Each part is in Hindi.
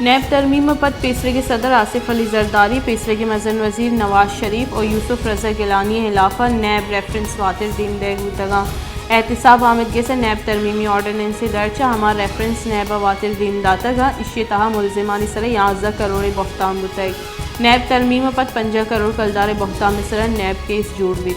नैब तरमीम पद पेसरे के सदर आसिफ अली जरदारी, पेसरे के मज़न वज़ीर नवाज शरीफ और यूसुफ रज़ा गिलानी खिलाफा नैब रेफरेंस वातिर दीन देगा एहतिसाब आमदगी से नैब तरमीमी ऑर्डनेंस से दर्जा हमार रेफरेंस नैब वातिर दीन दाता इश्य तहा मुलजिमानी सर 11 करोड़ बख्ताम बुतई नैब तरमीम पद 5 करोड़ कलदार बख्ताम सर नैब केस जोड़ भी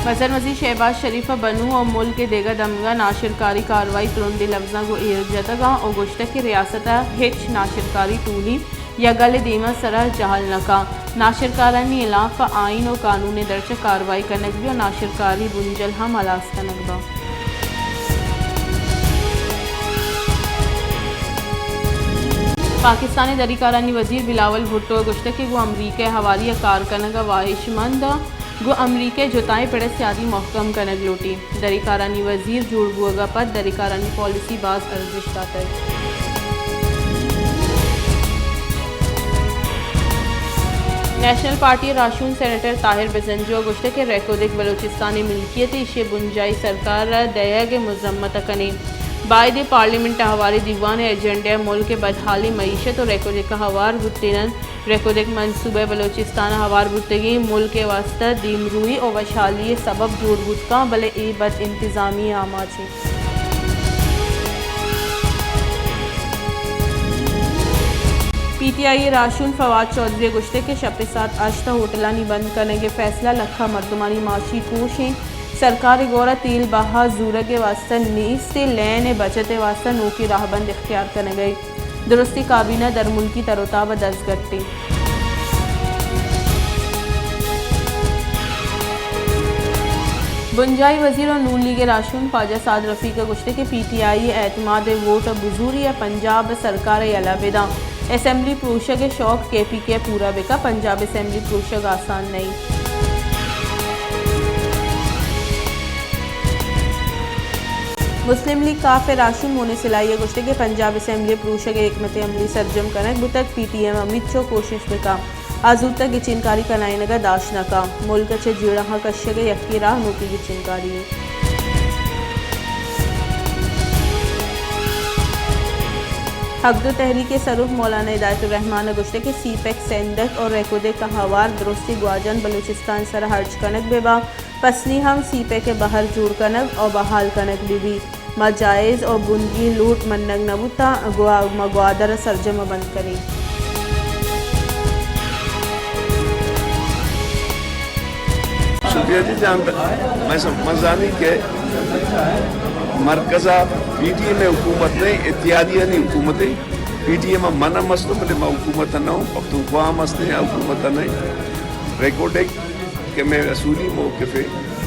वज़ीर वज़ीर शहबाज शरीफ बनू और मुल्क के देगा दमगा नाशिरकारी कार्रवाई तुरंदी लफ्जा को एरजतगा और गुश्त की रियासत हिच नाशिरकारी टूली या गल दीमा सरा जहल नका नाशिरकारानी इलाफ आइन और कानून दर्ज कार्रवाई कनक भी और नाशिरकारी बुंजल हम अलास कनकबा पाकिस्तानी दरीकारानी वजीर बिलावल भुट्टो गुश्त के गो अमरीका हवाली कार कनक वाहिशमंद गो अमरीका जुताएं पड़े सियादी महकम कनक लोटी दरीकारानी वजीर जुड़ बुआ पद दरीकारानी पॉलिसी बाज अर्जिश दाता नेशनल पार्टी राशून सेनेटर ताहिर बेजंजो गुश्त के रेकोदिक बलोचिस्तानी मिल्कियत इशे बुंजाई सरकार दया के मजम्मत कने बायद पार्लियामेंट हवाले दीवान एजेंडा मुल्क के बदहाली मीशत और रेकोदिक हवार बुतन रेकोदिक मनसूबे बलोचिस्तान हवार बुतगी मुल्क के वास्ता दीमरूई और वशाली सबब जोड़ बुतका भले ए बद इंतजामी आमा छे पीटीआई राशून फवाद चौधरी गुश्ते के शपे साथ आश्ता होटलानी बंद करने के फैसला लखा मरदमानी माशी कोशें सरकार गौरा तेल बहा जूर के वास्ता नीस से लैन बचत वास्ता नो की राहबंद इख्तियार करने गई दुरुस्ती काबीना दर मुल्की तरोताब 10 गट्टे बुंजाई वजीर और नून लीग राशून ख्वाजा साद रफ़ी का गुश्ते के पीटीआई एतमाद वोट बुजूरी पंजाब सरकार अलविदा असम्बली प्रोशा के शौक KPK पूरा बिका पंजाब असम्बली प्रोशा आसान नहीं मुस्लिम लीग काफ राशून मोने सिलाई गुश्ते के पंजाब असम्बली प्रोशा के एकमत अमली सरजम कनक बुतक PTM अमित चो कोशिश बिका आजूद तक चिनकारी कनाई नगा दाश नका मुल्क चे जुड़ा कश्य के यक्की राह नोकी की चिनकारी हकदो तहरीक सरूफ मौलाना हिदायतुर्रहमान गुश्ते के CPEC सेंदक और रेकोदे का हवार दुरुस्ती ग्वाजन बलूचिस्तान सर हर्ज कनक बेबा पसनी हम CPEC के बाहर जोड़ कनक और बहाल कनक भी मजायज़ और बुंदी लूट मन्नग नबूता मगवादर सरजम बंद करी शुक्रिया जी जान मैं समझानी के मरकज़ा PTM में हुकूमत नहीं इत्यादिया नहीं हुकूमतें PTM में मना मस्तो बले मैं हुकूमत न हूँ पख्तूनख्वा मस्ते हैं हुकूमत नहीं रेकोडेक के मैं असूली मौक़िफ़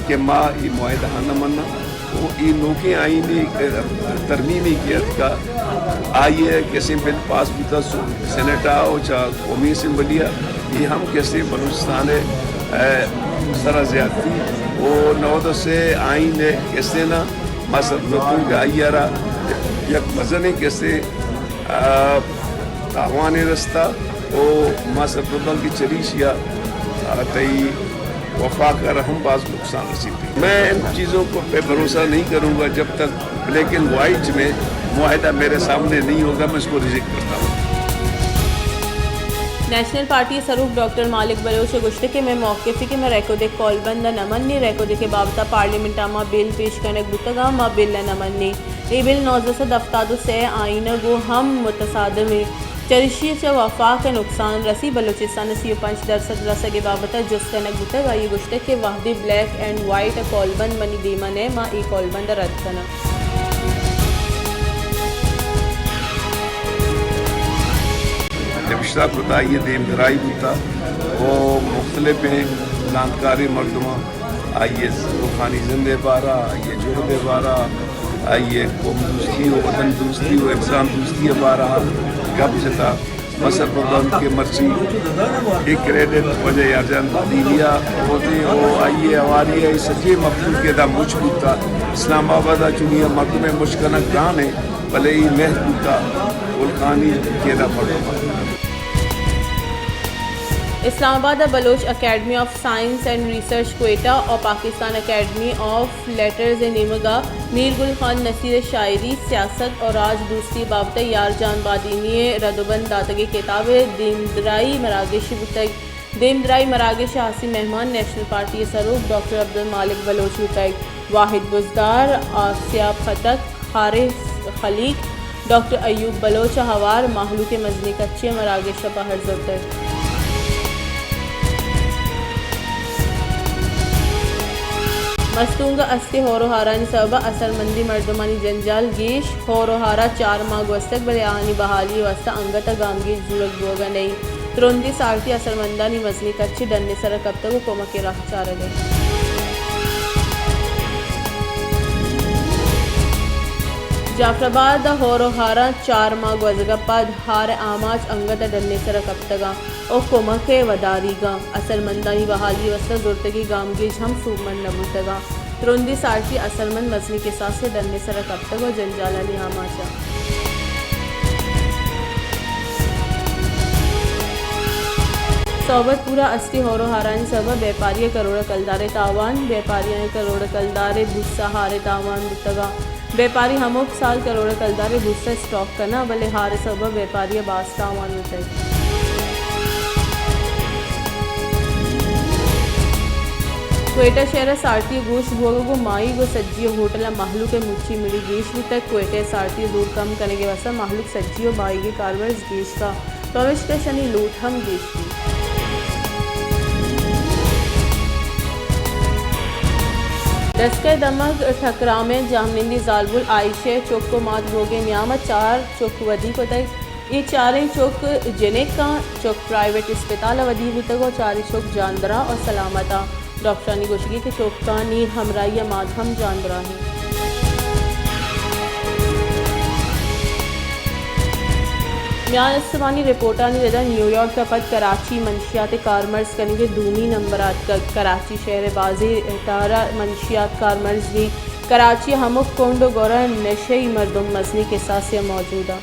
के माँ ये मुआहदा न मना वो ये नोके आईनी तरमीमी कियत का आइए कैसे बिल पास होता सेनेटा हो चाहे कौमी असम्बलिया ये हम कैसे बलूचिस्तान सरा ज्यादती वो 9 से आइन कैसे ना मसद आइयारा यक मजने कैसे तावान रास्ता वो मसद की चरीशिया तई वफा कर हम बाज नुकसान रसीद मैं इन चीज़ों को पे भरोसा नहीं करूँगा जब तक ब्लैक एंड वाइट में मुआहदा मेरे सामने नहीं होगा मैं इसको रिजेक्ट करता हूँ नेशनल पार्टी सरूफ डॉक्टर मालिक बलोच गुश्ते के मैं मौक़िफ़ के मैं रेकोदिक कॉलबंद नमन्नी रेकोदिक के बाबता पार्लियामेंट मा बिल पेश कनक बुतगा मा बिल नमन्नी ए बिल 9 दफ्तादो से आइन गो हम मुतसादमे चरिशी से वफा के नुकसान रसी बलूचिस्तान 5% रस के बाबता जुस कनक बुतगा ये गुश्ते के वाहदी ब्लैक एंड वाइट कॉलबंद मनी दीमा ने मा ए कॉलबंद रद्द कना पिछला खुदा ये देम धराई होता वो मुख्तलिफ जानकारी मरदमा आइए रूहानी जिंदे बारा आइए जुड़े बारा आइए कौम दूसरी हो वतन दूसरी हो इंसान दूसरी बारा गप जता मसर बदन के मर्ची एक क्रेडिट वजह यारजान दीलिया होते हो आइए हमारी है सच्चे मकसूद के दा मुझ होता इस्लामाबाद चुनिया मर्द में मुश्किल गान है भले ही महबूता उलखानी के दा पड़ो Islamabad Baloch academy of science and research Quetta और पाकिस्तान अकेडमी ऑफ लेटर्स इन इमगा मीर गुल खान नसीर शायरी सियासत और राज दूसरी बाबत यार जान बादीनी रदोबंद दातगी किताब दीमदराई मरागश बुतग दीमदराई मरागश हासी मेहमान नेशनल पार्टी सरूफ डॉक्टर अब्दुल मालिक बलोच बुतग वाहिद बुजदार आसिया फतक हारिस खलीक डॉक्टर अयूब बलोच हवार माहलू के मजनी कच्चे मरागश बहर जुतग मस्तूंगा अस्ति होरोहारानी सबा असरमंदी मर्दमानी जंजाल गीश होरोहारा 4 माह वस्तक बले आनी बहाली वस्ता अंगता गामगी जुरग बोगा नहीं त्रोंदी सारती असरमंदानी मजनी कच्ची डन्ने सर कब तक कोमा के राह चारले जाफराबाद होरोहारा 4 माह गजगपाद हार आमाज अंगत डन्ने सर कप्तगा और कोमके वदारीगा असरमंदानी बहाली वस्ता जुर्तगी गामगीज हम सूमन नबुतगा त्रोंदी सारती असरमंद मजनी के साथ से डन्ने सर कप्तगा जंजालानी आमाचा सोबतपुरा अस्ति होरोहारानी सबा व्यापारी करोड़ कलदारे तावान व्यापारी करोड़ कलदारे भुस्सा हारे तावान बुतगा व्यापारी हमोक साल करोड़ कलदारे भुस्सा स्टॉक करना भले हारे सबा व्यापारी बास्ता तावान बुतग कोयटा शहर सारती गोश भोगो माई गो सज्जियो होटल माहलू के मुच्छी मिली गेश तक कोयटे सारती दूर कम करने के वसा माहलूक सज्जियो माई के कारवर्स गेश का प्रवेश का शनि लूट हम गेश की दस्के दमक ठकरा में जामनिंदी जालबुल आयशे चौक को मात भोगे न्यामत 4 चौक वधी को तक ये 4 चौक जेनेक का चौक प्राइवेट अस्पताल वधी बुतगो 4 चौक जानदरा और सलामता डॉक्टरानी गोशगी के चौक का नीर हमराइया माधम जानदरा है म्यान इस्तवानी रिपोर्टानी रदा न्यूयॉर्क का पद कराची मंशियात कारमर्स करेंगे दूनी नंबरात का कराची शहर बाजी तारा मंशियात कारमर्स भी कराची हमुक कोंडो गोरा नशे मरदम मजनी के साथ से मौजूदा